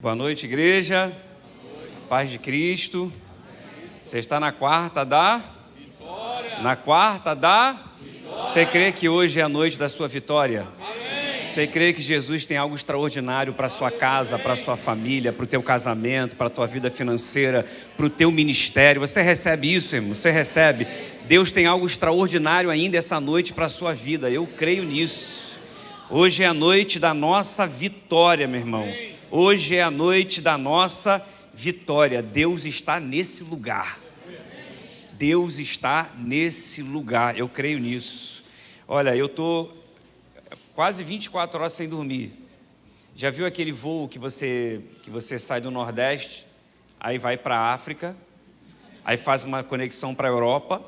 Boa noite, igreja. Paz de Cristo. Você está na quarta da vitória. Na quarta da vitória. Você crê que hoje é a noite da sua vitória? Amém. Você crê que Jesus tem algo extraordinário para a sua casa, para a sua família, para o teu casamento, para a tua vida financeira, para o teu ministério? Você recebe isso, irmão? Você recebe? Deus tem algo extraordinário ainda essa noite para a sua vida. Eu creio nisso. Hoje é a noite da nossa vitória, meu irmão. Hoje é a noite da nossa vitória. Deus está nesse lugar. Deus está nesse lugar. Eu creio nisso. Olha, eu estou quase 24 horas sem dormir. Já viu aquele voo que você sai do Nordeste, aí vai para a África, aí faz uma conexão para a Europa,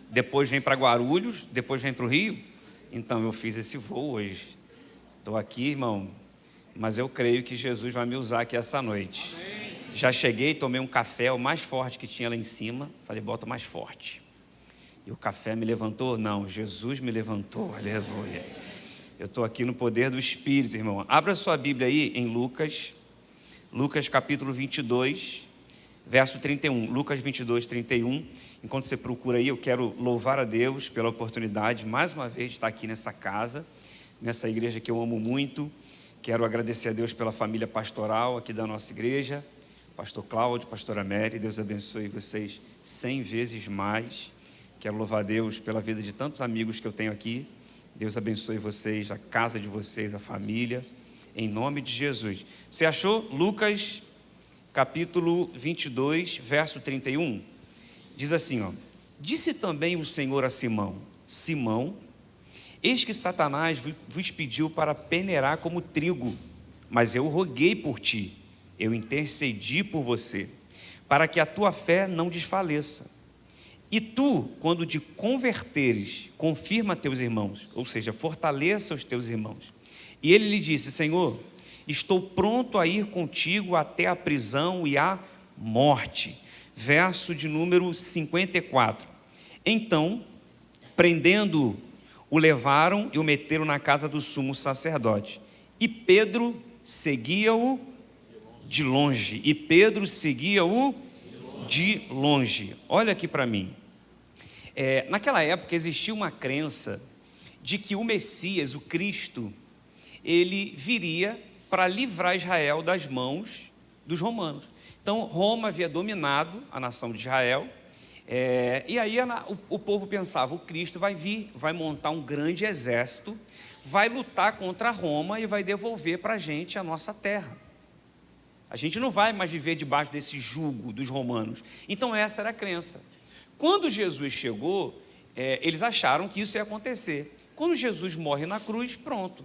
depois vem para Guarulhos, depois vem para o Rio? Então eu fiz esse voo hoje. Estou aqui, irmão. Mas eu creio que Jesus vai me usar aqui essa noite. Amém. Já cheguei, tomei um café, o mais forte que tinha lá em cima. Falei, bota mais forte. E o café me levantou? Não, Jesus me levantou. Aleluia. Eu estou aqui no poder do Espírito, irmão. Abra sua Bíblia aí em Lucas capítulo 22, verso 31. Lucas 22, 31. Enquanto você procura aí, eu quero louvar a Deus pela oportunidade, mais uma vez, de estar aqui nessa casa, nessa igreja que eu amo muito. Quero agradecer a Deus pela família pastoral aqui da nossa igreja, pastor Cláudio, pastora Mary, Deus abençoe vocês 100 vezes mais. Quero louvar a Deus pela vida de tantos amigos que eu tenho aqui. Deus abençoe vocês, a casa de vocês, a família, em nome de Jesus. Você achou? Lucas capítulo 22, verso 31, diz assim, ó: disse também o Senhor a Simão: Simão, eis que Satanás vos pediu para peneirar como trigo, mas eu roguei por ti, eu intercedi por você, para que a tua fé não desfaleça. E tu, quando te converteres, confirma teus irmãos, ou seja, fortaleça os teus irmãos. E ele lhe disse: Senhor, estou pronto a ir contigo até a prisão e a morte. Verso de número 54. Então, prendendo-o, o levaram e o meteram na casa do sumo sacerdote. E Pedro seguia-o de longe. De longe. Olha aqui para mim. Naquela época existia uma crença de que o Messias, o Cristo, ele viria para livrar Israel das mãos dos romanos. Então Roma havia dominado a nação de Israel. E aí o povo pensava, o Cristo vai vir, vai montar um grande exército, vai lutar contra Roma e vai devolver para a gente a nossa terra. A gente não vai mais viver debaixo desse jugo dos romanos. Então essa era a crença. Quando Jesus chegou, eles acharam que isso ia acontecer. Quando Jesus morre na cruz, pronto,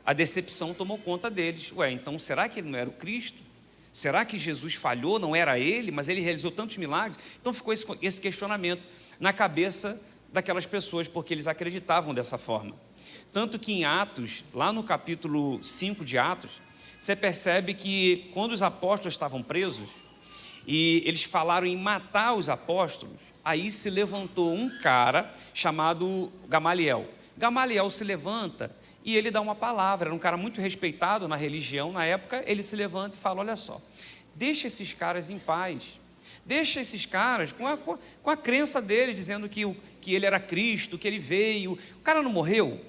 a decepção tomou conta deles. Então será que ele não era o Cristo? Será que Jesus falhou? Não era ele, mas ele realizou tantos milagres? Então ficou esse questionamento na cabeça daquelas pessoas, porque eles acreditavam dessa forma. Tanto que em Atos, lá no capítulo 5 de Atos, você percebe que quando os apóstolos estavam presos, e eles falaram em matar os apóstolos, aí se levantou um cara chamado Gamaliel. Gamaliel se levanta e ele dá uma palavra, era um cara muito respeitado na religião na época. Ele se levanta e fala: olha só, deixa esses caras em paz, deixa esses caras com a crença dele, dizendo que ele era Cristo, que ele veio. O cara não morreu,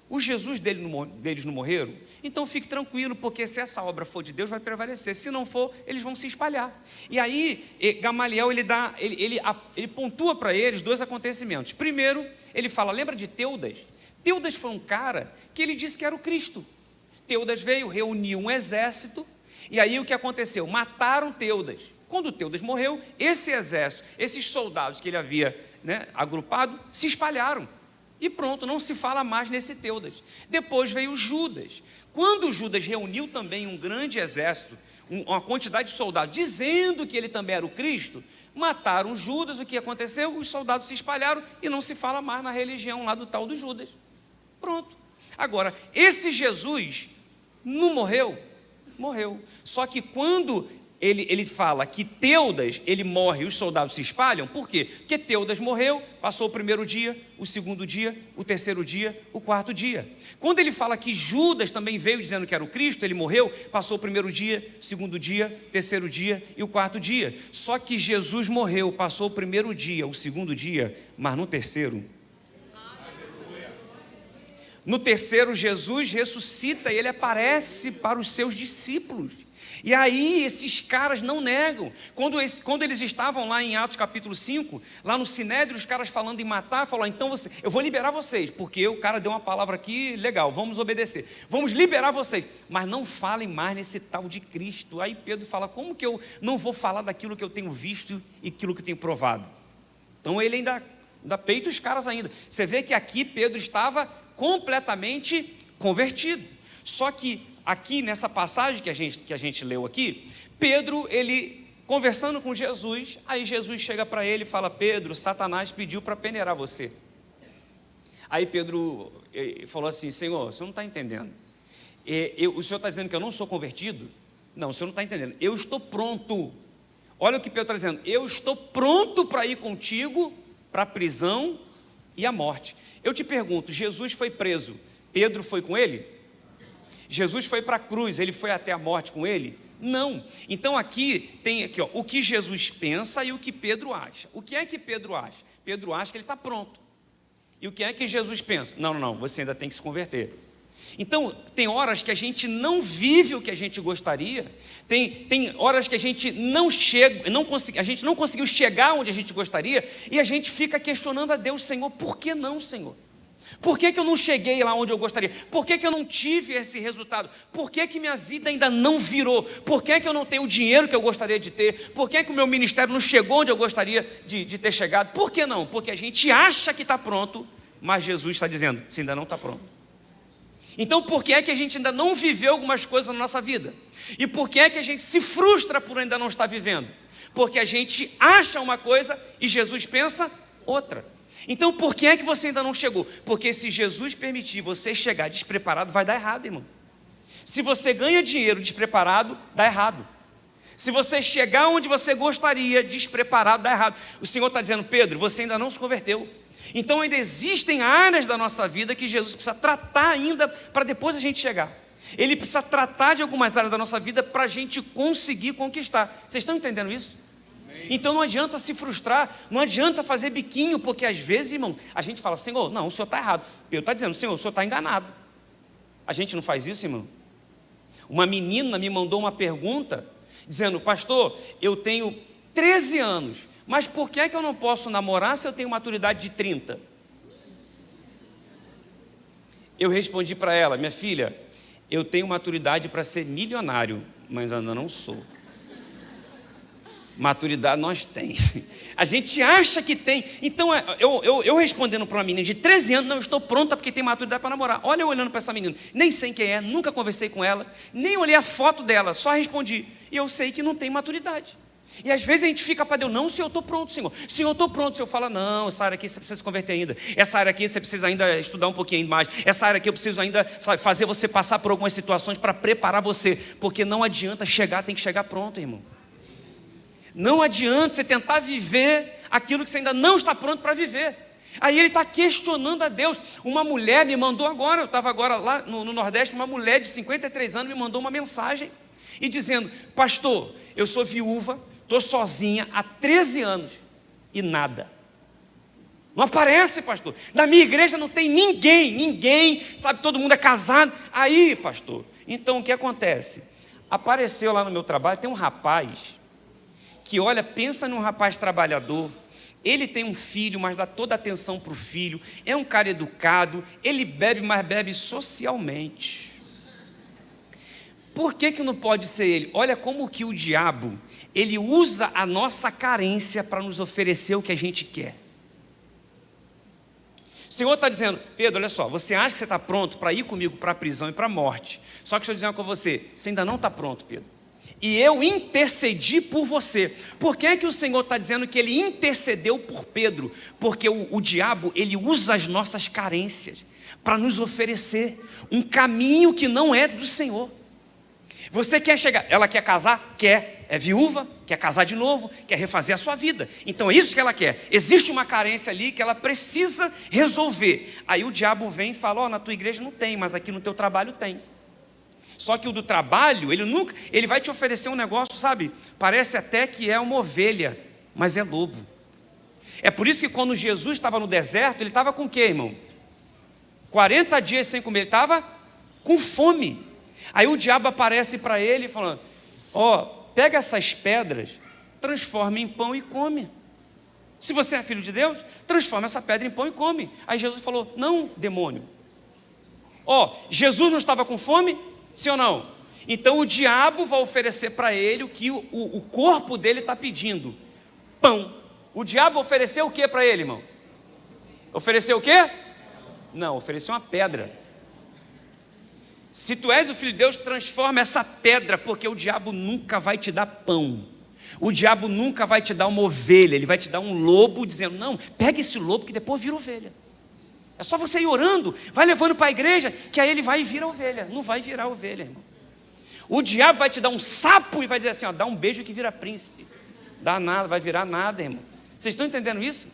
o Jesus deles não morreram, então fique tranquilo, porque se essa obra for de Deus, vai prevalecer, se não for, eles vão se espalhar. E aí Gamaliel, ele pontua para eles dois acontecimentos. Primeiro, ele fala, lembra de Teudas? Teudas foi um cara que ele disse que era o Cristo. Teudas veio, reuniu um exército, e aí o que aconteceu? Mataram Teudas. Quando Teudas morreu, esse exército, esses soldados que ele havia agrupado, se espalharam. E pronto, não se fala mais nesse Teudas. Depois veio Judas. Quando Judas reuniu também um grande exército, uma quantidade de soldados, dizendo que ele também era o Cristo, mataram Judas. O que aconteceu? Os soldados se espalharam e não se fala mais na religião lá do tal do Judas. Pronto. Agora, esse Jesus não morreu? Morreu. Só que quando ele fala que Teudas, ele morre e os soldados se espalham. Por quê? Porque Teudas morreu, passou o primeiro dia, o segundo dia, o terceiro dia, o quarto dia. Quando ele fala que Judas também veio dizendo que era o Cristo, ele morreu, passou o primeiro dia, o segundo dia, o terceiro dia e o quarto dia. Só que Jesus morreu, passou o primeiro dia, o segundo dia, mas no terceiro... No terceiro, Jesus ressuscita e ele aparece para os seus discípulos. E aí esses caras não negam. Quando eles estavam lá em Atos capítulo 5, lá no Sinédrio, os caras falando em matar, falaram, então eu vou liberar vocês, porque o cara deu uma palavra aqui, legal, vamos obedecer. Vamos liberar vocês, mas não falem mais nesse tal de Cristo. Aí Pedro fala, como que eu não vou falar daquilo que eu tenho visto e aquilo que eu tenho provado? Então ele ainda peita os caras ainda. Você vê que aqui Pedro estava completamente convertido. Só que aqui nessa passagem que a gente leu aqui, Pedro, ele conversando com Jesus, aí Jesus chega para ele e fala, Pedro, Satanás pediu para peneirar você. Aí Pedro falou assim, Senhor, o senhor não está entendendo. O senhor está dizendo que eu não sou convertido? Não, o senhor não está entendendo. Eu estou pronto. Olha o que Pedro está dizendo. Eu estou pronto para ir contigo para a prisão e a morte. Eu te pergunto, Jesus foi preso, Pedro foi com ele? Jesus foi para a cruz, ele foi até a morte com ele? Não. Então aqui tem aqui, ó, o que Jesus pensa e o que Pedro acha. O que é que Pedro acha? Pedro acha que ele está pronto. E o que é que Jesus pensa? Não, você ainda tem que se converter. Então, tem horas que a gente não vive o que a gente gostaria, tem horas que a gente não chega, a gente não conseguiu chegar onde a gente gostaria, e a gente fica questionando a Deus, Senhor, por que não, Senhor? Por que eu não cheguei lá onde eu gostaria? Por que eu não tive esse resultado? Por que minha vida ainda não virou? Por que eu não tenho o dinheiro que eu gostaria de ter? Por que o meu ministério não chegou onde eu gostaria de ter chegado? Por que não? Porque a gente acha que está pronto, mas Jesus está dizendo, você ainda não está pronto. Então, por que é que a gente ainda não viveu algumas coisas na nossa vida? E por que é que a gente se frustra por ainda não estar vivendo? Porque a gente acha uma coisa e Jesus pensa outra. Então, por que é que você ainda não chegou? Porque se Jesus permitir você chegar despreparado, vai dar errado, irmão. Se você ganha dinheiro despreparado, dá errado. Se você chegar onde você gostaria despreparado, dá errado. O Senhor está dizendo, Pedro, você ainda não se converteu. Então ainda existem áreas da nossa vida que Jesus precisa tratar ainda para depois a gente chegar. Ele precisa tratar de algumas áreas da nossa vida para a gente conseguir conquistar. Vocês estão entendendo isso? Amém. Então não adianta se frustrar, não adianta fazer biquinho, porque às vezes, irmão, a gente fala, Senhor, não, o Senhor está errado. Pedro está dizendo, Senhor, o Senhor está enganado. A gente não faz isso, irmão? Uma menina me mandou uma pergunta, dizendo, pastor, eu tenho 13 anos, mas por que é que eu não posso namorar se eu tenho maturidade de 30? Eu respondi para ela, minha filha, eu tenho maturidade para ser milionário, mas ainda não sou. Maturidade nós temos. A gente acha que tem. Então, eu respondendo para uma menina de 13 anos, não, eu estou pronta porque tem maturidade para namorar. Olha eu olhando para essa menina, nem sei quem é, nunca conversei com ela, nem olhei a foto dela, só respondi. E eu sei que não tem maturidade. E às vezes a gente fica para Deus, não, Senhor, eu estou pronto, Senhor. Senhor, eu estou pronto. O Senhor fala, não, essa área aqui você precisa se converter ainda. Essa área aqui você precisa ainda estudar um pouquinho mais. Essa área aqui eu preciso ainda fazer você passar por algumas situações para preparar você. Porque não adianta chegar, tem que chegar pronto, irmão. Não adianta você tentar viver aquilo que você ainda não está pronto para viver. Aí ele está questionando a Deus. Uma mulher me mandou agora, eu estava agora lá no Nordeste, uma mulher de 53 anos me mandou uma mensagem e dizendo, pastor, eu sou viúva, estou sozinha há 13 anos e nada. Não aparece, pastor. Na minha igreja não tem ninguém, sabe, todo mundo é casado. Aí, pastor, então o que acontece? Apareceu lá no meu trabalho, tem um rapaz que, olha, pensa num rapaz trabalhador, ele tem um filho, mas dá toda a atenção para o filho, é um cara educado, ele bebe, mas bebe socialmente. Por que não pode ser ele? Olha como que o diabo, ele usa a nossa carência para nos oferecer o que a gente quer. O Senhor está dizendo, Pedro, olha só, você acha que você está pronto para ir comigo para a prisão e para a morte, só que deixa eu dizer uma coisa com você ainda não está pronto, Pedro. E eu intercedi por você. Por que é que o Senhor está dizendo que Ele intercedeu por Pedro? Porque o diabo, ele usa as nossas carências para nos oferecer um caminho que não é do Senhor. Você quer chegar, ela quer casar? Quer. é viúva, quer casar de novo, quer refazer a sua vida. Então é isso que ela quer. Existe uma carência ali que ela precisa resolver. Aí o diabo vem e fala, na tua igreja não tem, mas aqui no teu trabalho tem. Só que o do trabalho, ele vai te oferecer um negócio, sabe? Parece até que é uma ovelha, mas é lobo. É por isso que quando Jesus estava no deserto, ele estava com o quê, irmão? 40 dias sem comer, ele estava com fome. Aí o diabo aparece para ele falando, pega essas pedras, transforma em pão e come. Se você é filho de Deus, transforma essa pedra em pão e come. Aí Jesus falou, não, demônio. Jesus não estava com fome? Sim ou não? Então o diabo vai oferecer para ele o que o corpo dele está pedindo. Pão. O diabo ofereceu o que para ele, irmão? Ofereceu o quê? Não, ofereceu uma pedra. Se tu és o filho de Deus, transforma essa pedra, porque o diabo nunca vai te dar pão. O diabo nunca vai te dar uma ovelha, ele vai te dar um lobo, dizendo, não, pega esse lobo que depois vira ovelha. É só você ir orando, vai levando para a igreja, que aí ele vai e vira ovelha. Não vai virar ovelha, irmão. O diabo vai te dar um sapo e vai dizer assim, dá um beijo que vira príncipe. Dá nada, vai virar nada, irmão. Vocês estão entendendo isso?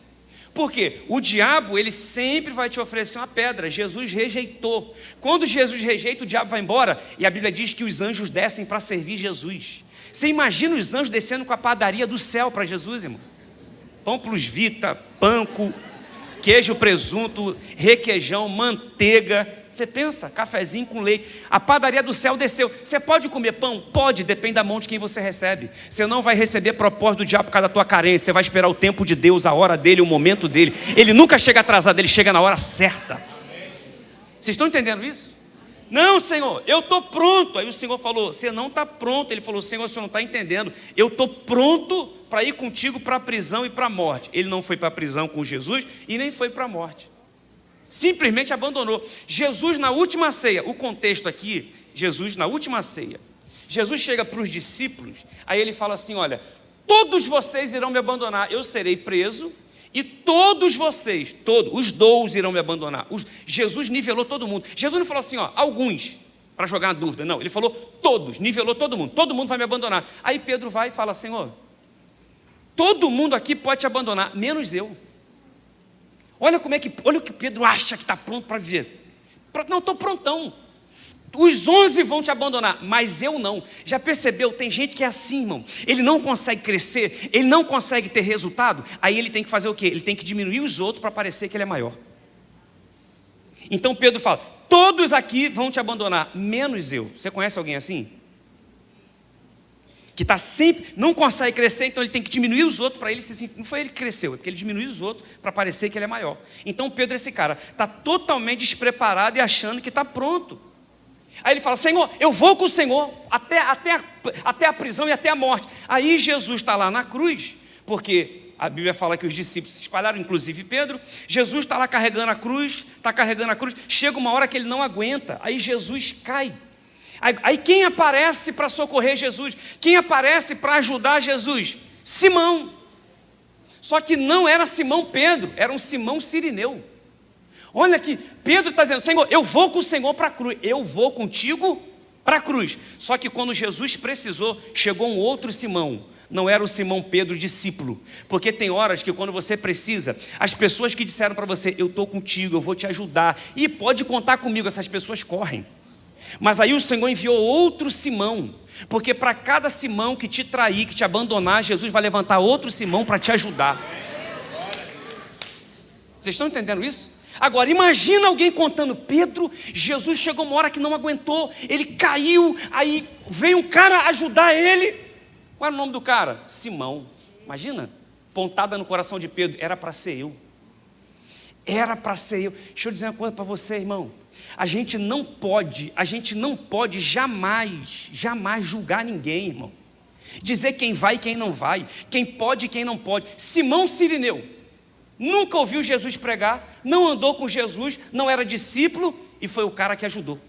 Por quê? O diabo, ele sempre vai te oferecer uma pedra. Jesus rejeitou. Quando Jesus rejeita, o diabo vai embora. E a Bíblia diz que os anjos descem para servir Jesus. Você imagina os anjos descendo com a padaria do céu para Jesus, irmão? Pão plus vita, panko, queijo, presunto, requeijão, manteiga. Você pensa, cafezinho com leite. A padaria do céu desceu. Você pode comer pão? Pode, depende da mão de quem você recebe. Você não vai receber propósito do diabo por causa da tua carência. Você vai esperar o tempo de Deus, a hora dele, o momento dele. Ele nunca chega atrasado, ele chega na hora certa. Vocês estão entendendo isso? Não, Senhor, eu estou pronto. Aí o Senhor falou, você não está pronto. Ele falou, Senhor, o Senhor não está entendendo. Eu estou pronto para ir contigo para a prisão e para a morte. Ele não foi para a prisão com Jesus e nem foi para a morte. Simplesmente abandonou. Jesus na última ceia, o contexto aqui, Jesus na última ceia, Jesus chega para os discípulos, aí ele fala assim, olha, todos vocês irão me abandonar, eu serei preso, e todos vocês, os 12 irão me abandonar. Jesus nivelou todo mundo. Jesus não falou assim, alguns, para jogar uma dúvida, não, ele falou todos, nivelou todo mundo vai me abandonar. Aí Pedro vai e fala, Senhor, todo mundo aqui pode te abandonar, menos eu. Olha o que Pedro acha que está pronto para viver. Não, estou prontão. Os 11 vão te abandonar, mas eu não. Já percebeu? Tem gente que é assim, irmão. Ele não consegue crescer, ele não consegue ter resultado. Aí ele tem que fazer o quê? Ele tem que diminuir os outros para parecer que ele é maior. Então Pedro fala, todos aqui vão te abandonar, menos eu. Você conhece alguém assim? Que está sempre, não consegue crescer, então ele tem que diminuir os outros para ele se sentir. Não foi ele que cresceu, é porque ele diminuiu os outros para parecer que ele é maior. Então Pedro, esse cara, está totalmente despreparado e achando que está pronto. Aí ele fala, Senhor, eu vou com o Senhor até a prisão e até a morte. Aí Jesus está lá na cruz, porque a Bíblia fala que os discípulos se espalharam, inclusive Pedro. Jesus está lá carregando a cruz, chega uma hora que ele não aguenta, aí Jesus cai. Aí quem aparece para socorrer Jesus? Quem aparece para ajudar Jesus? Simão. Só que não era Simão Pedro, era um Simão Cirineu. Olha aqui, Pedro está dizendo, Senhor, eu vou com o Senhor para a cruz. Eu vou contigo para a cruz. Só que quando Jesus precisou, chegou um outro Simão. Não era o Simão Pedro discípulo. Porque tem horas que quando você precisa, as pessoas que disseram para você, eu estou contigo, eu vou te ajudar, e pode contar comigo, essas pessoas correm. Mas aí o Senhor enviou outro Simão, porque para cada Simão que te trair, que te abandonar, Jesus vai levantar outro Simão para te ajudar. Vocês estão entendendo isso? Agora imagina alguém contando, Pedro, Jesus chegou uma hora que não aguentou, ele caiu, aí veio um cara ajudar ele. Qual era o nome do cara? Simão. Imagina, pontada no coração de Pedro, era para ser eu. Era para ser eu. Deixa eu dizer uma coisa para você, irmão. A gente não pode jamais julgar ninguém, irmão. Dizer quem vai e quem não vai, quem pode e quem não pode. Simão Cirineu nunca ouviu Jesus pregar, não andou com Jesus, não era discípulo e foi o cara que ajudou.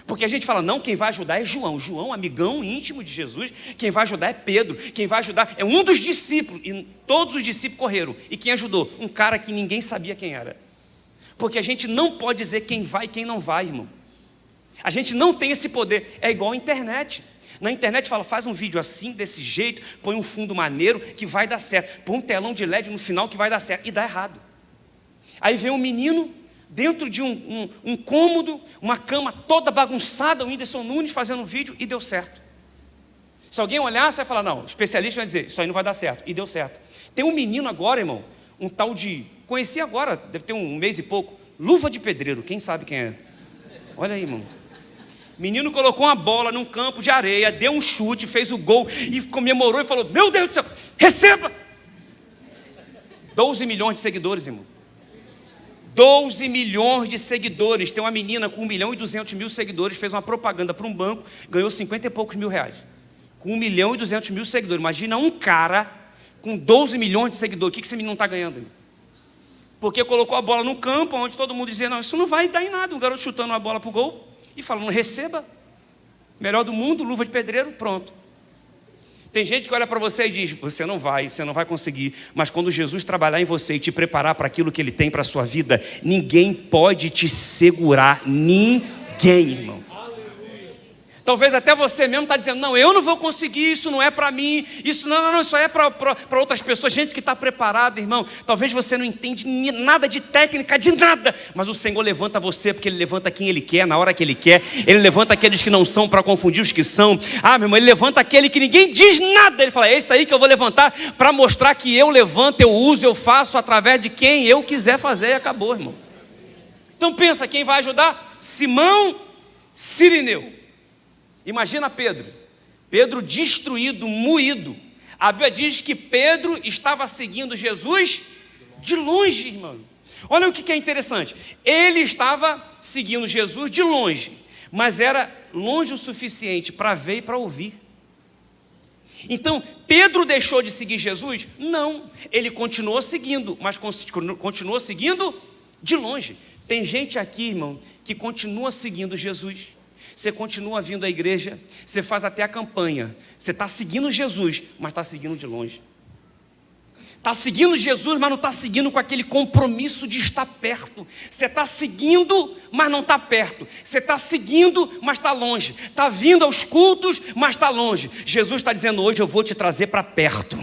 Porque a gente fala, não, quem vai ajudar é João. João, amigão íntimo de Jesus. Quem vai ajudar é Pedro. Quem vai ajudar é um dos discípulos. E todos os discípulos correram. E quem ajudou? Um cara que ninguém sabia quem era. Porque a gente não pode dizer quem vai e quem não vai, irmão. A gente não tem esse poder. É igual a internet. Na internet fala, faz um vídeo assim, desse jeito, põe um fundo maneiro que vai dar certo. Põe um telão de LED no final que vai dar certo. E dá errado. Aí vem um menino dentro de um cômodo, uma cama toda bagunçada, o Whindersson Nunes fazendo um vídeo e deu certo. Se alguém olhar, você vai falar, não, o especialista vai dizer, isso aí não vai dar certo. E deu certo. Tem um menino agora, irmão, um tal de, conheci agora, deve ter um mês e pouco, Luva de Pedreiro, quem sabe quem é? Olha aí, irmão. Menino colocou uma bola num campo de areia, deu um chute, fez o gol e comemorou e falou, meu Deus do céu, receba! 12 milhões de seguidores, irmão. 12 milhões de seguidores. Tem uma menina com 1.200.000 seguidores, fez uma propaganda para um banco, ganhou 50 e poucos mil reais. Com 1.200.000 seguidores. Imagina um cara com 12 milhões de seguidores. O que esse menino não está ganhando? Porque colocou a bola no campo, onde todo mundo dizia, não, isso não vai dar em nada. Um garoto chutando uma bola para o gol e falando, receba. Melhor do mundo, luva de pedreiro, pronto. Tem gente que olha para você e diz, você não vai conseguir. Mas quando Jesus trabalhar em você e te preparar para aquilo que Ele tem para a sua vida, ninguém pode te segurar, ninguém, irmão. Talvez até você mesmo está dizendo, não, eu não vou conseguir, isso não é para mim, isso não, isso é para outras pessoas, gente que está preparada, irmão. Talvez você não entende nada de técnica, de nada, mas o Senhor levanta você, porque Ele levanta quem Ele quer, na hora que Ele quer. Ele levanta aqueles que não são para confundir os que são. Meu irmão, Ele levanta aquele que ninguém diz nada. Ele fala, é isso aí que eu vou levantar, para mostrar que eu levanto, eu uso, eu faço através de quem eu quiser fazer, e acabou, irmão. Então pensa, quem vai ajudar? Simão Cirineu. Imagina Pedro destruído, moído. A Bíblia diz que Pedro estava seguindo Jesus de longe, irmão. Olha o que é interessante. Ele estava seguindo Jesus de longe, mas era longe o suficiente para ver e para ouvir. Então, Pedro deixou de seguir Jesus? Não, ele continuou seguindo, mas continuou seguindo de longe. Tem gente aqui, irmão, que continua seguindo Jesus. Você continua vindo à igreja, você faz até a campanha, você está seguindo Jesus, mas está seguindo de longe. Está seguindo Jesus, mas não está seguindo com aquele compromisso de estar perto. Você está seguindo, mas não está perto. Você está seguindo, mas está longe. Está vindo aos cultos, mas está longe. Jesus está dizendo hoje, eu vou te trazer para perto.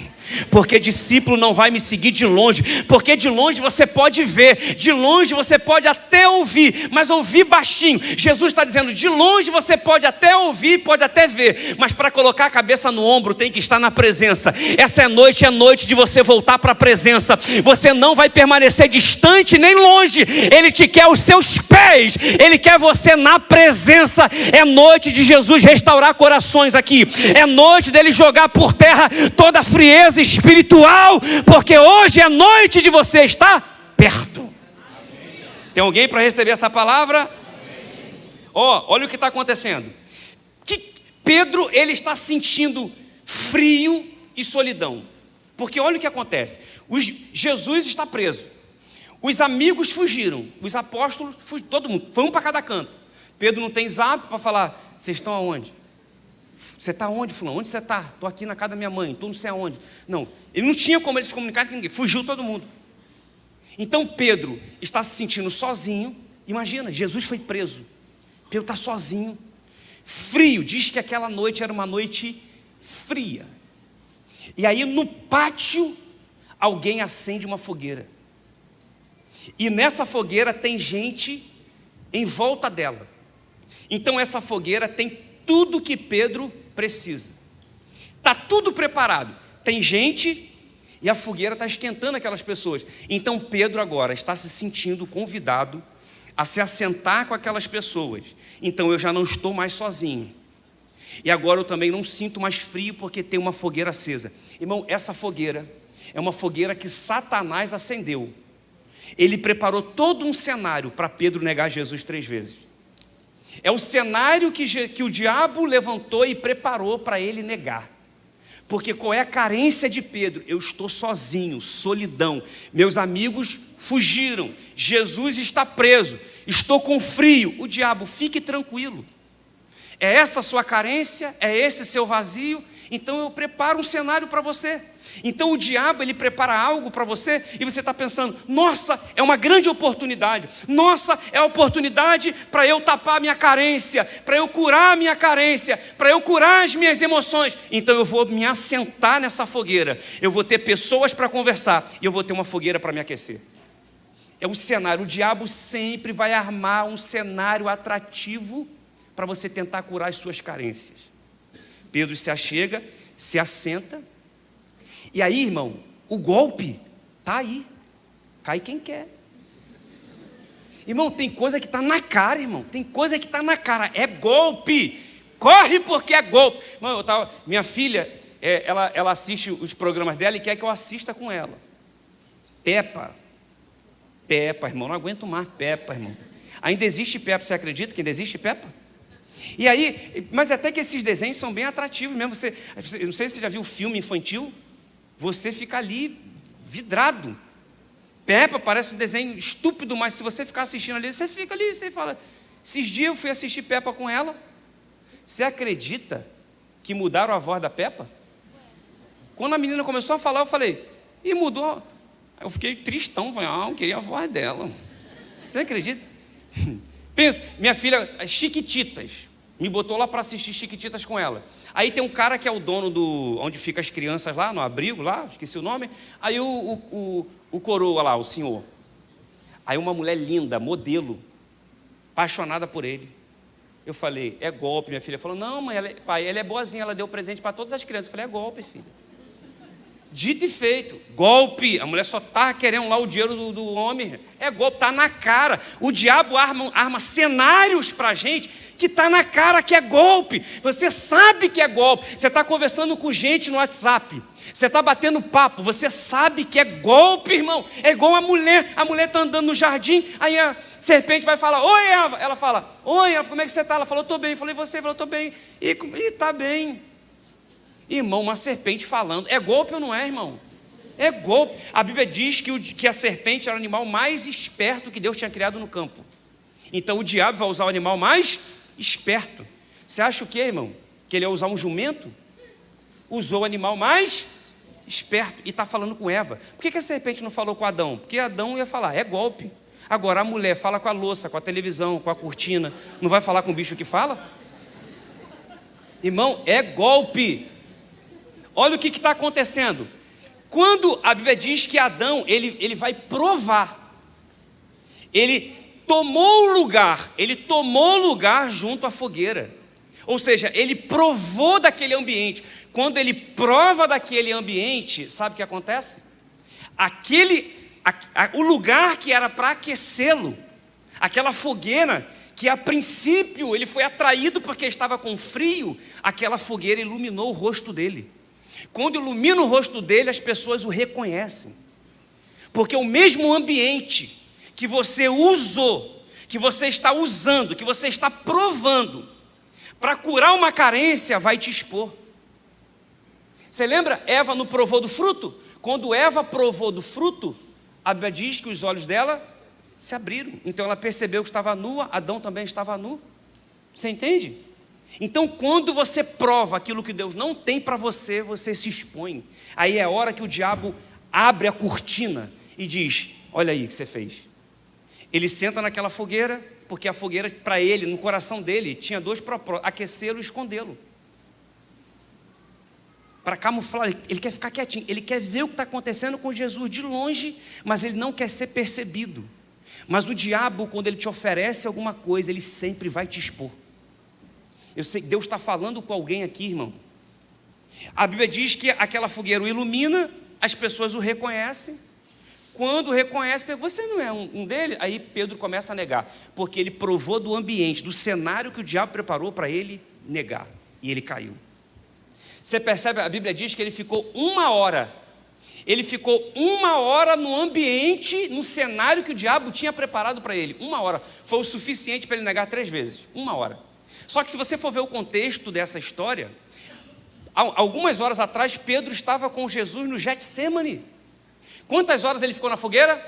Porque discípulo não vai me seguir de longe. Porque de longe você pode ver, de longe você pode até ouvir, mas ouvir baixinho. Jesus está dizendo, de longe você pode até ouvir, pode até ver, mas para colocar a cabeça no ombro tem que estar na presença. Essa é noite de você voltar para a presença. Você não vai permanecer distante nem longe. Ele te quer aos seus pés. Ele quer você na presença. É noite de Jesus restaurar corações aqui. É noite dele jogar por terra toda a frieza espiritual, porque hoje é noite de você estar perto. Tem alguém para receber essa palavra? Olha o que está acontecendo. Que Pedro, ele está sentindo frio e solidão. Porque olha o que acontece. Jesus está preso. Os amigos fugiram. Os apóstolos fugiram. Todo mundo. Foi um para cada canto. Pedro não tem zap para falar. Vocês estão aonde? Você está onde, fulano? Onde você está? Estou aqui na casa da minha mãe. Estou não sei aonde. Não. Ele não tinha como ele se comunicar com ninguém. Fugiu todo mundo. Então Pedro está se sentindo sozinho. Imagina, Jesus foi preso. Pedro está sozinho. Frio. Diz que aquela noite era uma noite fria. E aí no pátio, alguém acende uma fogueira. E nessa fogueira tem gente em volta dela. Então essa fogueira tem tudo que Pedro precisa. Está tudo preparado. Tem gente e a fogueira está esquentando aquelas pessoas. Então Pedro agora está se sentindo convidado a se assentar com aquelas pessoas. Então eu já não estou mais sozinho. E agora eu também não sinto mais frio porque tem uma fogueira acesa. Irmão, essa fogueira é uma fogueira que Satanás acendeu. Ele preparou todo um cenário para Pedro negar Jesus 3 vezes. É o cenário que o diabo levantou e preparou para ele negar. Porque qual é a carência de Pedro? Eu estou sozinho, solidão. Meus amigos fugiram. Jesus está preso. Estou com frio. O diabo, fique tranquilo. É essa a sua carência? É esse seu vazio? Então eu preparo um cenário para você. Então o diabo, ele prepara algo para você e você está pensando, nossa, é uma grande oportunidade. Nossa, é a oportunidade para eu tapar a minha carência, para eu curar a minha carência, para eu curar as minhas emoções. Então eu vou me assentar nessa fogueira, eu vou ter pessoas para conversar e eu vou ter uma fogueira para me aquecer. É um cenário, o diabo sempre vai armar um cenário atrativo para você tentar curar as suas carências. Pedro se achega, se assenta, e aí, irmão, o golpe está aí, cai quem quer. Irmão, tem coisa que está na cara, irmão, tem coisa que está na cara, é golpe, corre porque é golpe. Irmão, minha filha, ela assiste os programas dela e quer que eu assista com ela. Peppa, irmão, não aguento mais Peppa, irmão. Ainda existe Peppa, você acredita que ainda existe Peppa? E aí, mas até que esses desenhos são bem atrativos mesmo. Não sei se você já viu filme infantil, você fica ali vidrado. Peppa parece um desenho estúpido, mas se você ficar assistindo ali, você fica ali, você fala. Esses dias eu fui assistir Peppa com ela. Você acredita que mudaram a voz da Peppa? Quando a menina começou a falar, eu falei, e mudou. Eu fiquei tristão, falei, eu queria a voz dela. Você acredita? Pensa, minha filha, Chiquititas, me botou lá para assistir Chiquititas com ela. Aí tem um cara que é o dono onde ficam as crianças lá, no abrigo lá, esqueci o nome. Aí o coroa lá, o senhor. Aí uma mulher linda, modelo, apaixonada por ele. Eu falei, é golpe, minha filha. Falou, não, mãe, pai, ela é boazinha, ela deu presente para todas as crianças. Eu falei, é golpe, filha. Dito e feito, golpe. A mulher só está querendo lá o dinheiro do homem. É golpe, está na cara. O diabo arma cenários para a gente que está na cara que é golpe. Você sabe que é golpe. Você está conversando com gente no WhatsApp. Você está batendo papo. Você sabe que é golpe, irmão. É igual a mulher. A mulher está andando no jardim. Aí a serpente vai falar, oi, Eva. Ela fala, oi, Eva, como é que você está? Ela falou, estou bem. Eu falei, você? Ela falou, estou bem. E está bem. Irmão, uma serpente falando. É golpe ou não é, irmão? É golpe. A Bíblia diz que a serpente era o animal mais esperto que Deus tinha criado no campo. Então o diabo vai usar o animal mais esperto. Você acha o quê, irmão? Que ele ia usar um jumento? Usou o animal mais esperto e está falando com Eva. Por que a serpente não falou com Adão? Porque Adão ia falar, é golpe. Agora a mulher fala com a louça, com a televisão, com a cortina. Não vai falar com o bicho que fala? Irmão, é golpe. Olha o que está acontecendo. Quando a Bíblia diz que Adão, ele vai provar. Ele tomou lugar junto à fogueira. Ou seja, ele provou daquele ambiente. Quando ele prova daquele ambiente, sabe o que acontece? O lugar que era para aquecê-lo, aquela fogueira, que a princípio ele foi atraído porque estava com frio, aquela fogueira iluminou o rosto dele. Quando ilumina o rosto dele, as pessoas o reconhecem. Porque o mesmo ambiente que você usou, que você está usando, que você está provando, para curar uma carência, vai te expor. Você lembra? Eva não provou do fruto? Quando Eva provou do fruto, a Bíblia diz que os olhos dela se abriram. Então ela percebeu que estava nua, Adão também estava nu. Você entende? Então quando você prova aquilo que Deus não tem para você, você se expõe. Aí é a hora que o diabo abre a cortina e diz, olha aí o que você fez. Ele senta naquela fogueira, porque a fogueira para ele, no coração dele, tinha dois propósitos, aquecê-lo e escondê-lo. Para camuflar, ele quer ficar quietinho, ele quer ver o que está acontecendo com Jesus de longe, mas ele não quer ser percebido. Mas o diabo, quando ele te oferece alguma coisa, ele sempre vai te expor. Eu sei que Deus está falando com alguém aqui, irmão. A Bíblia diz que aquela fogueira o ilumina, as pessoas o reconhecem. Quando reconhece, você não é um deles? Aí Pedro começa a negar, porque ele provou do ambiente, do cenário que o diabo preparou para ele negar, e ele caiu. Você percebe, a Bíblia diz que ele ficou 1 hora. Ele ficou 1 hora no ambiente, no cenário que o diabo tinha preparado para ele. 1 hora. Foi o suficiente para ele negar 3 vezes. 1 hora. Só que se você for ver o contexto dessa história, algumas horas atrás, Pedro estava com Jesus no Getsêmani. Quantas horas ele ficou na fogueira?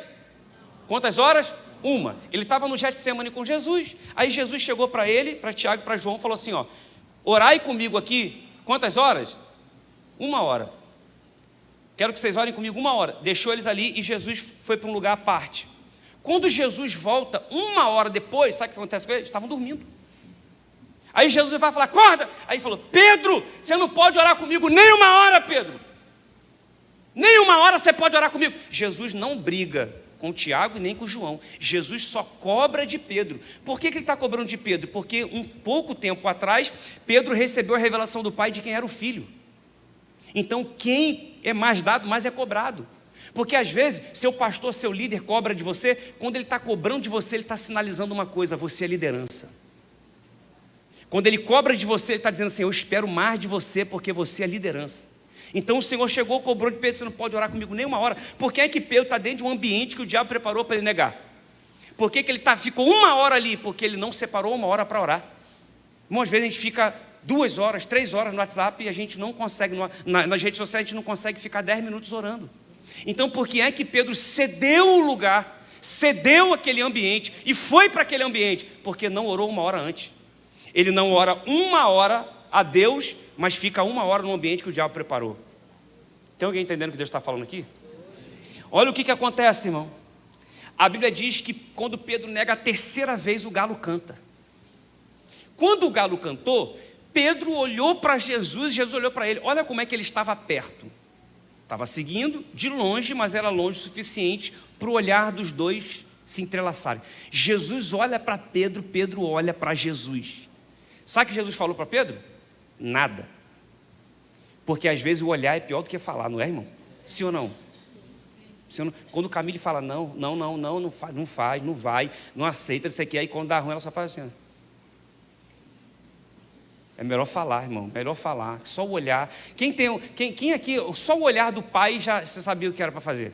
Quantas horas? Uma, ele estava no Getsemane com Jesus. Aí Jesus chegou para ele, para Tiago e para João, falou assim, ó, orai comigo aqui, quantas horas? 1 hora. Quero que vocês orem comigo 1 hora. Deixou eles ali e Jesus foi para um lugar à parte. Quando Jesus volta, 1 hora depois, sabe o que acontece com eles? Estavam dormindo. Aí Jesus vai falar, acorda! Aí ele falou, Pedro, você não pode orar comigo nem 1 hora, Pedro. Nem 1 hora você pode orar comigo. Jesus não briga com Tiago e nem com João. Jesus só cobra de Pedro. Por que ele está cobrando de Pedro? Porque um pouco tempo atrás, Pedro recebeu a revelação do Pai de quem era o Filho. Então, quem é mais dado, mais é cobrado. Porque às vezes, seu pastor, seu líder cobra de você, quando ele está cobrando de você, ele está sinalizando uma coisa, você é liderança. Quando ele cobra de você, ele está dizendo assim, eu espero mais de você, porque você é liderança. Então o Senhor chegou, cobrou de Pedro, você não pode orar comigo nem 1 hora. Por que é que Pedro está dentro de um ambiente que o diabo preparou para ele negar? Por que ele ficou 1 hora ali? Porque ele não separou 1 hora para orar. Muitas vezes a gente fica 2 horas, 3 horas no WhatsApp e a gente não consegue, nas redes sociais a gente não consegue ficar 10 minutos orando. Então por que é que Pedro cedeu o lugar, cedeu aquele ambiente e foi para aquele ambiente? Porque não orou 1 hora antes. Ele não ora 1 hora a Deus, mas fica 1 hora no ambiente que o diabo preparou. Tem alguém entendendo o que Deus está falando aqui? Olha o que acontece, irmão. A Bíblia diz que quando Pedro nega a 3ª vez, o galo canta. Quando o galo cantou, Pedro olhou para Jesus, Jesus olhou para ele. Olha como é que ele estava perto. Estava seguindo de longe, mas era longe o suficiente para o olhar dos dois se entrelaçarem. Jesus olha para Pedro, Pedro olha para Jesus. Sabe o que Jesus falou para Pedro? Nada. Porque às vezes o olhar é pior do que falar, não é, irmão? Sim ou não? Sim ou não? Quando o Camille fala não faz, não vai, não aceita, isso aqui, aí quando dá ruim ela só faz assim, ó. É melhor falar, irmão, melhor falar, só o olhar. Quem aqui, só o olhar do pai já você sabia o que era para fazer?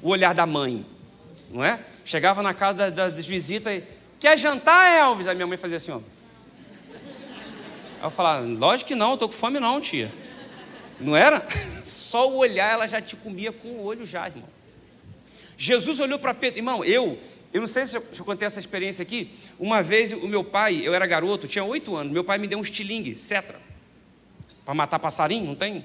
O olhar da mãe, não é? Chegava na casa das visitas e, quer jantar, Elvis? Aí minha mãe fazia assim, ó. Aí eu falava, lógico que não, eu estou com fome não, tia. Não era? Só o olhar ela já te comia com o olho já, irmão. Jesus olhou para Pedro, irmão, eu não sei se eu contei essa experiência aqui. Uma vez o meu pai, eu era garoto, tinha 8 anos, meu pai me deu um estilingue, cetra, para matar passarinho, não tem?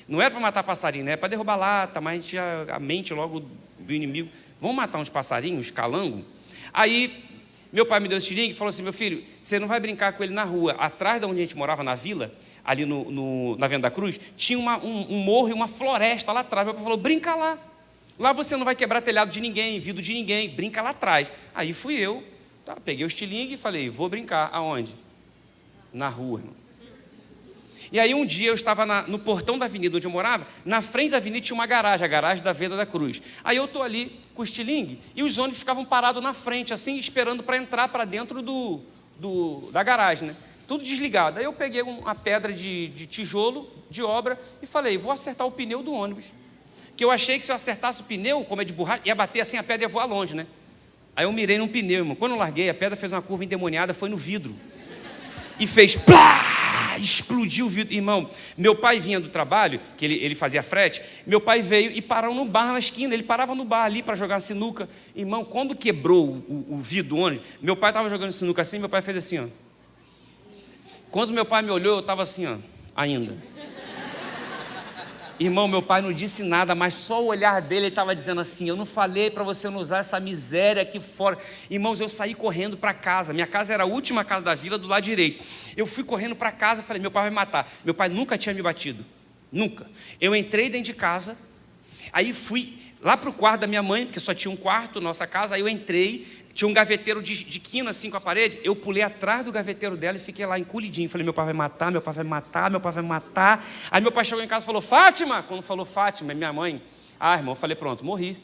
Não era para matar passarinho, né? Era para derrubar lata, mas a gente tinha a mente logo do inimigo. Vamos matar uns passarinhos, uns calango? Aí meu pai me deu esse estilingue e falou assim, meu filho, você não vai brincar com ele na rua. Atrás de onde a gente morava, na vila, ali na Venda da Cruz, tinha um morro e uma floresta lá atrás. Meu pai falou, brinca lá. Lá você não vai quebrar telhado de ninguém, vidro de ninguém, brinca lá atrás. Aí fui eu, tá, peguei o estilingue e falei, vou brincar. Aonde? Na rua, irmão. E aí um dia eu estava no portão da avenida onde eu morava, na frente da avenida tinha uma garagem, a garagem da Venda da Cruz. Aí eu estou ali com o estilingue e os ônibus ficavam parados na frente, assim, esperando para entrar para dentro da garagem, né? Tudo desligado. Aí eu peguei uma pedra de tijolo, de obra, e falei, vou acertar o pneu do ônibus. Que eu achei que se eu acertasse o pneu, como é de borracha, ia bater assim, a pedra ia voar longe, né? Aí eu mirei num pneu, irmão. Quando eu larguei, a pedra fez uma curva endemoniada, foi no vidro. E fez plá! Explodiu o vidro. Irmão, meu pai vinha do trabalho, que ele fazia frete, meu pai veio e parou no bar na esquina, ele parava no bar ali para jogar sinuca. Irmão, quando quebrou o vidro do ônibus, meu pai estava jogando sinuca assim, meu pai fez assim, ó. Quando meu pai me olhou, eu estava assim, ó, ainda. Irmão, meu pai não disse nada, mas só o olhar dele, ele estava dizendo assim, eu não falei para você não usar essa miséria aqui fora. Irmãos, eu saí correndo para casa, minha casa era a última casa da vila, do lado direito. Eu fui correndo para casa, falei, meu pai vai me matar. Meu pai nunca tinha me batido, nunca. Eu entrei dentro de casa, aí fui lá para o quarto da minha mãe, porque só tinha um quarto, nossa casa, aí eu entrei, tinha um gaveteiro de quina assim com a parede, eu pulei atrás do gaveteiro dela e fiquei lá encolhidinho. Falei, meu pai vai matar, meu pai vai matar, meu pai vai matar. Aí meu pai chegou em casa e falou, Fátima. Quando falou Fátima, minha mãe, irmão, eu falei, pronto, morri.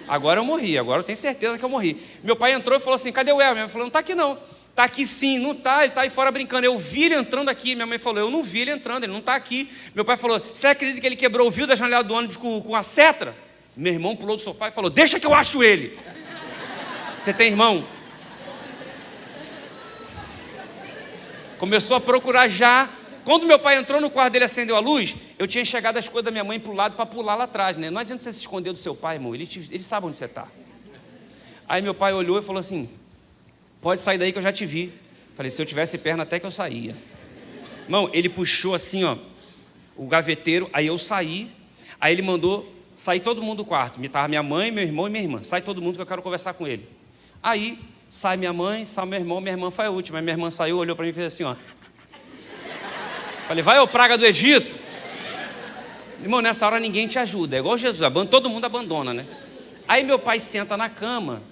Agora eu morri, agora eu tenho certeza que eu morri. Meu pai entrou e falou assim, cadê o El? Minha mãe falou, não está aqui não. Está aqui sim, não está, ele está aí fora brincando. Eu vi ele entrando aqui. Minha mãe falou, eu não vi ele entrando, ele não está aqui. Meu pai falou, você acredita que ele quebrou o vidro da janela do ônibus com a cetra? Meu irmão pulou do sofá e falou, deixa que eu acho ele. Você tem irmão? Começou a procurar já. Quando meu pai entrou no quarto dele, acendeu a luz, eu tinha enxergado as coisas da minha mãe para o lado para pular lá atrás, né? Não adianta você se esconder do seu pai, irmão, ele sabe onde você está. Aí meu pai olhou e falou assim: pode sair daí que eu já te vi. Falei: se eu tivesse perna até que eu saía. Irmão, ele puxou assim, ó, o gaveteiro, aí eu saí. Aí ele mandou sair todo mundo do quarto. Estava minha mãe, meu irmão e minha irmã. Sai todo mundo que eu quero conversar com ele. Aí sai minha mãe, sai meu irmão. Minha irmã foi a última. Aí minha irmã saiu, olhou para mim e fez assim, ó. Falei: vai, ô praga do Egito. Irmão, nessa hora ninguém te ajuda. É igual Jesus, todo mundo abandona, né? Aí meu pai senta na cama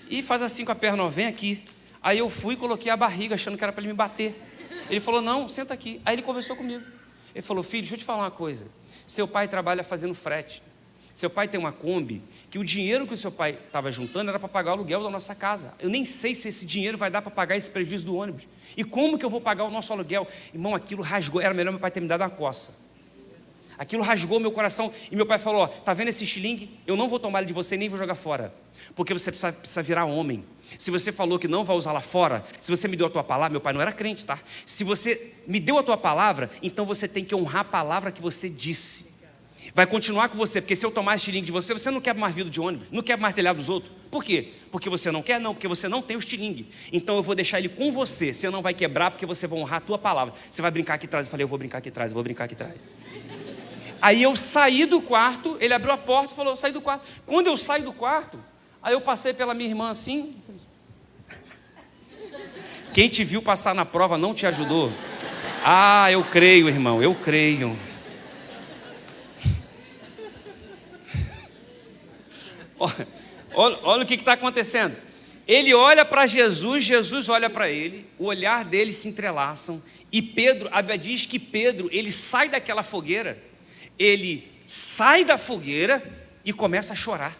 e faz assim com a perna: ó, vem aqui. Aí eu fui e coloquei a barriga, achando que era para ele me bater. Ele falou: não, senta aqui. Aí ele conversou comigo. Ele falou: filho, deixa eu te falar uma coisa. Seu pai trabalha fazendo frete. Seu pai tem uma Kombi, que o dinheiro que o seu pai estava juntando era para pagar o aluguel da nossa casa. Eu nem sei se esse dinheiro vai dar para pagar esse prejuízo do ônibus. E como que eu vou pagar o nosso aluguel? Irmão, aquilo rasgou. Era melhor meu pai ter me dado uma coça. Aquilo rasgou meu coração. E meu pai falou: ó, tá vendo esse estilingue? Eu não vou tomar ele de você, nem vou jogar fora. Porque você precisa virar homem. Se você falou que não vai usar lá fora, se você me deu a tua palavra, meu pai não era crente, tá? Se você me deu a tua palavra, então você tem que honrar a palavra que você disse. Vai continuar com você, porque se eu tomar estilingue de você, você não quer mais vidro de ônibus, não quer mais telhado dos outros. Por quê? Porque você não quer? Não, porque você não tem o estilingue. Então eu vou deixar ele com você. Você não vai quebrar, porque você vai honrar a tua palavra. Você vai brincar aqui atrás. Eu falei: eu vou brincar aqui atrás, eu vou brincar aqui atrás. Aí eu saí do quarto, ele abriu a porta e falou: saí do quarto. Quando eu saí do quarto, aí eu passei pela minha irmã assim. Quem te viu passar na prova não te ajudou? Ah, eu creio, irmão, eu creio. Olha o que está acontecendo. Ele olha para Jesus, Jesus olha para ele, o olhar deles se entrelaçam. E Pedro, a Bíblia diz que Pedro, ele sai daquela fogueira, ele sai da fogueira e começa a chorar.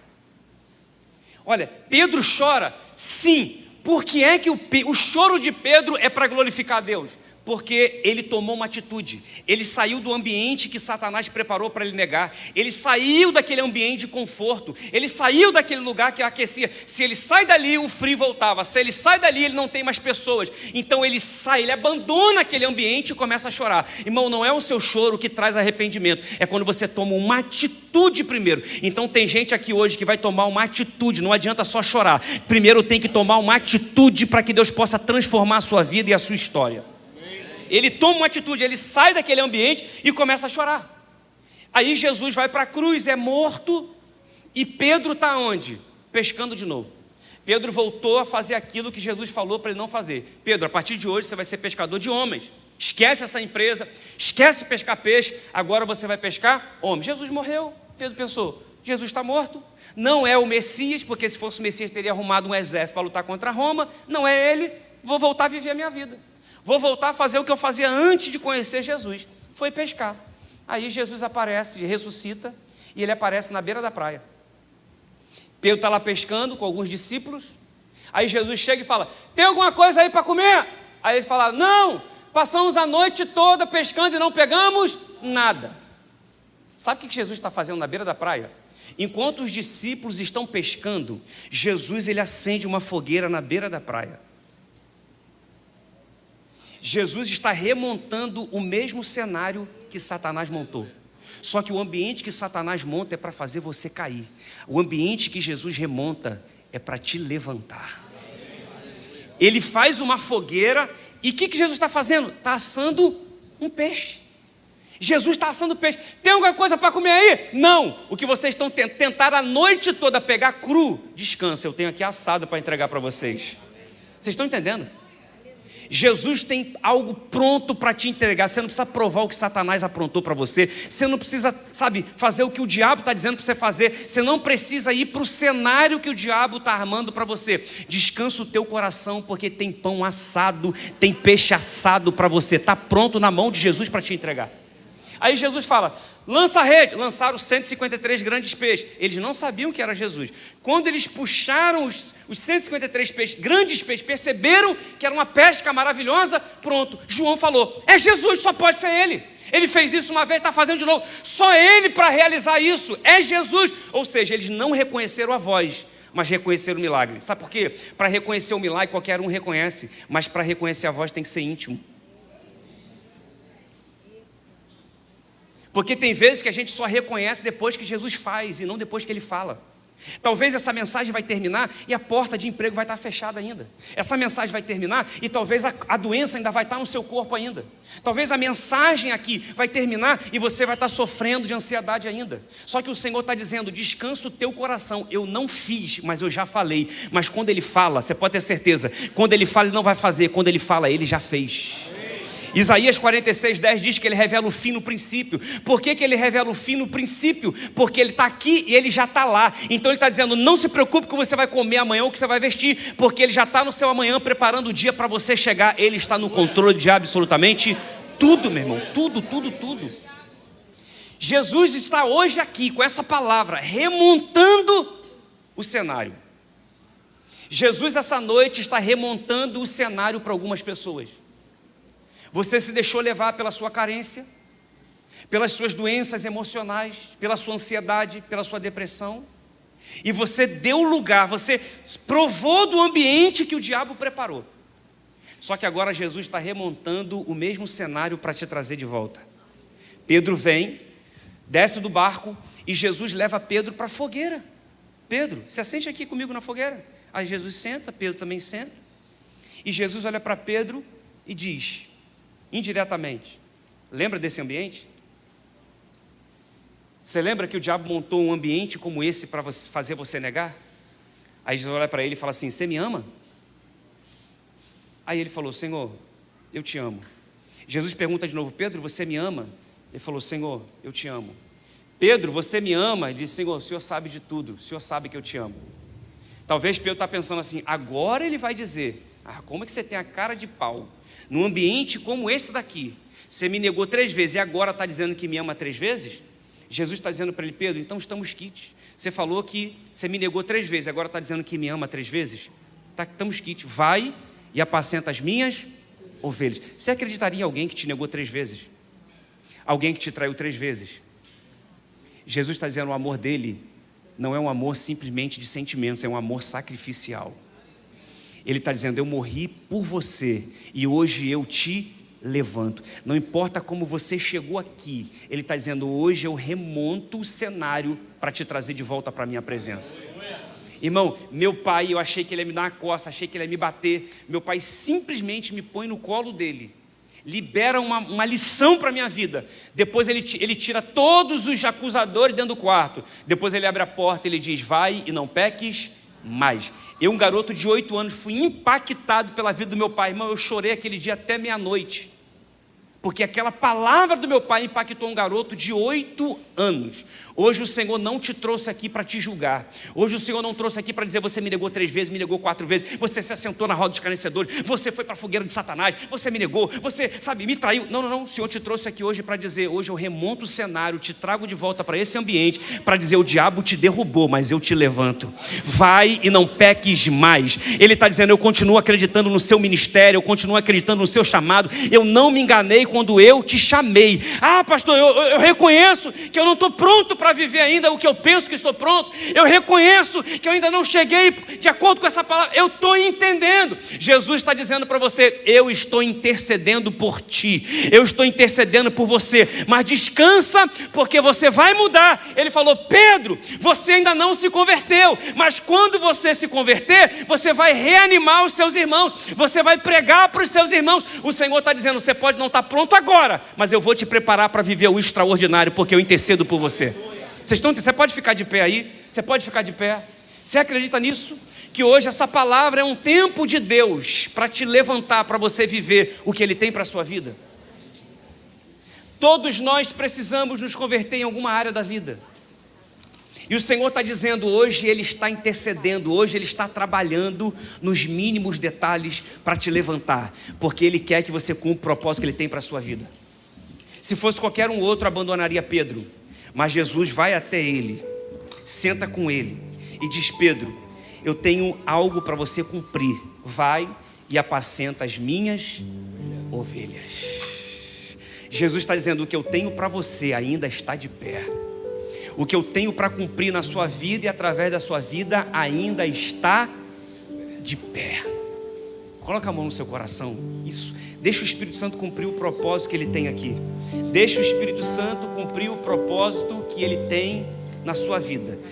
Olha, Pedro chora, sim. Por que é que o choro de Pedro é para glorificar a Deus? Porque ele tomou uma atitude. Ele saiu do ambiente que Satanás preparou para ele negar. Ele saiu daquele ambiente de conforto. Ele saiu daquele lugar que aquecia. Se ele sai dali, o frio voltava. Se ele sai dali, ele não tem mais pessoas. Então ele sai, ele abandona aquele ambiente e começa a chorar. Irmão, não é o seu choro que traz arrependimento. É quando você toma uma atitude primeiro. Então tem gente aqui hoje que vai tomar uma atitude. Não adianta só chorar. Primeiro tem que tomar uma atitude para que Deus possa transformar a sua vida e a sua história. Ele toma uma atitude, ele sai daquele ambiente e começa a chorar. Aí Jesus vai para a cruz, é morto, e Pedro está onde? Pescando de novo. Pedro voltou a fazer aquilo que Jesus falou para ele não fazer. Pedro, a partir de hoje você vai ser pescador de homens. Esquece essa empresa, esquece pescar peixe, agora você vai pescar homens. Jesus morreu. Pedro pensou: Jesus está morto, não é o Messias, porque se fosse o Messias teria arrumado um exército para lutar contra Roma. Não é ele, vou voltar a viver a minha vida. Vou voltar a fazer o que eu fazia antes de conhecer Jesus. Foi pescar. Aí Jesus aparece, ressuscita, e ele aparece na beira da praia. Pedro está lá pescando com alguns discípulos. Aí Jesus chega e fala: tem alguma coisa aí para comer? Aí ele fala: não, passamos a noite toda pescando e não pegamos nada. Sabe o que Jesus está fazendo na beira da praia? Enquanto os discípulos estão pescando, Jesus ele acende uma fogueira na beira da praia. Jesus está remontando o mesmo cenário que Satanás montou. Só que o ambiente que Satanás monta é para fazer você cair. O ambiente que Jesus remonta é para te levantar. Ele faz uma fogueira e o que Jesus está fazendo? Está assando um peixe. Jesus está assando peixe. Tem alguma coisa para comer aí? Não. O que vocês estão tentando a noite toda pegar cru, descansa. Eu tenho aqui assado para entregar para vocês. Vocês estão entendendo? Jesus tem algo pronto para te entregar. Você não precisa provar o que Satanás aprontou para você. Você não precisa, fazer o que o diabo está dizendo para você fazer. Você não precisa ir para o cenário que o diabo está armando para você. Descansa o teu coração, porque tem pão assado, tem peixe assado para você. Está pronto na mão de Jesus para te entregar. Aí Jesus fala: lança a rede. Lançaram 153 grandes peixes. Eles não sabiam que era Jesus. Quando eles puxaram os 153 peixes, grandes peixes, perceberam que era uma pesca maravilhosa, pronto, João falou: é Jesus, só pode ser ele. Ele fez isso uma vez, está fazendo de novo. Só ele para realizar isso, é Jesus. Ou seja, eles não reconheceram a voz, mas reconheceram o milagre. Sabe por quê? Para reconhecer o milagre qualquer um reconhece, mas para reconhecer a voz tem que ser íntimo. Porque tem vezes que a gente só reconhece depois que Jesus faz e não depois que ele fala. Talvez essa mensagem vai terminar e a porta de emprego vai estar fechada ainda. Essa mensagem vai terminar e talvez a doença ainda vai estar no seu corpo ainda. Talvez a mensagem aqui vai terminar e você vai estar sofrendo de ansiedade ainda. Só que o Senhor está dizendo, descansa o teu coração. Eu não fiz, mas eu já falei. Mas quando Ele fala, você pode ter certeza, quando Ele fala Ele não vai fazer, quando Ele fala Ele já fez. Isaías 46:10 diz que Ele revela o fim no princípio. Por que Ele revela o fim no princípio? Porque Ele está aqui e Ele já está lá. Então Ele está dizendo, não se preocupe que você vai comer amanhã ou que você vai vestir, porque Ele já está no seu amanhã preparando o dia para você chegar. Ele está no controle de absolutamente tudo, meu irmão, tudo. Jesus está hoje aqui com essa palavra, remontando o cenário. Jesus essa noite está remontando o cenário para algumas pessoas. Você se deixou levar pela sua carência, pelas suas doenças emocionais, pela sua ansiedade, pela sua depressão, e você deu lugar, você provou do ambiente que o diabo preparou. Só que agora Jesus está remontando o mesmo cenário para te trazer de volta. Pedro vem, desce do barco e Jesus leva Pedro para a fogueira. Pedro, se assente aqui comigo na fogueira. Aí Jesus senta, Pedro também senta, e Jesus olha para Pedro e diz, indiretamente, lembra desse ambiente? Você lembra que o diabo montou um ambiente como esse para fazer você negar? Aí Jesus olha para ele e fala assim, você me ama? Aí ele falou, Senhor, eu te amo. Jesus pergunta de novo, Pedro, você me ama? Ele falou, Senhor, eu te amo. Pedro, você me ama? Ele disse, Senhor, o Senhor sabe de tudo, o Senhor sabe que eu te amo. Talvez Pedro está pensando assim, agora ele vai dizer, como é que você tem a cara de pau? Num ambiente como esse daqui, você me negou 3 vezes e agora está dizendo que me ama 3 vezes? Jesus está dizendo para ele, Pedro, então estamos quites. Você falou que você me negou 3 vezes, agora está dizendo que me ama 3 vezes? Estamos quites, vai e apacenta as minhas ovelhas. Você acreditaria em alguém que te negou 3 vezes? Alguém que te traiu 3 vezes? Jesus está dizendo, o amor dele não é um amor simplesmente de sentimentos, é um amor sacrificial. Ele está dizendo, eu morri por você e hoje eu te levanto. Não importa como você chegou aqui, Ele está dizendo, hoje eu remonto o cenário para te trazer de volta para a minha presença. Irmão, meu pai, eu achei que ele ia me dar uma coça, achei que ele ia me bater. Meu pai simplesmente me põe no colo dele, libera uma lição para a minha vida. Depois ele tira todos os acusadores dentro do quarto. Depois ele abre a porta e ele diz, vai e não peques mais. Eu, um garoto de 8 anos, fui impactado pela vida do meu pai. Irmão, eu chorei aquele dia até meia-noite, porque aquela palavra do meu pai impactou um garoto de 8 anos. Hoje o Senhor não te trouxe aqui para te julgar. Hoje o Senhor não trouxe aqui para dizer, você me negou 3 vezes, me negou 4 vezes, você se assentou na roda dos escarnecedores, você foi para a fogueira de Satanás, você me negou, você, me traiu. Não, o Senhor te trouxe aqui hoje para dizer, hoje eu remonto o cenário, te trago de volta para esse ambiente, para dizer, o diabo te derrubou, mas eu te levanto. Vai e não peques mais. Ele está dizendo, eu continuo acreditando no seu ministério, eu continuo acreditando no seu chamado, eu não me enganei quando eu te chamei. Pastor, eu reconheço que eu não estou pronto para viver ainda o que eu penso que estou pronto. Eu reconheço que eu ainda não cheguei de acordo com essa palavra. Eu estou entendendo. Jesus está dizendo para você, eu estou intercedendo por ti, eu estou intercedendo por você, mas descansa, porque você vai mudar. Ele falou, Pedro, você ainda não se converteu, mas quando você se converter, você vai reanimar os seus irmãos, você vai pregar para os seus irmãos. O Senhor está dizendo, você pode não estar pronto agora, mas eu vou te preparar para viver o extraordinário, porque eu intercedo por você. Você pode ficar de pé aí? Você pode ficar de pé? Você acredita nisso? Que hoje essa palavra é um tempo de Deus para te levantar, para você viver o que Ele tem para a sua vida. Todos nós precisamos nos converter em alguma área da vida. E o Senhor está dizendo, hoje Ele está intercedendo, hoje Ele está trabalhando nos mínimos detalhes para te levantar, porque Ele quer que você cumpra o propósito que Ele tem para a sua vida. Se fosse qualquer um outro, abandonaria Pedro. Mas Jesus vai até ele, senta com ele e diz, Pedro, eu tenho algo para você cumprir. Vai e apacenta as minhas ovelhas. Jesus está dizendo, o que eu tenho para você ainda está de pé. O que eu tenho para cumprir na sua vida e através da sua vida ainda está de pé. Coloca a mão no seu coração. Isso. Deixa o Espírito Santo cumprir o propósito que Ele tem aqui. Deixa o Espírito Santo cumprir o propósito que Ele tem na sua vida.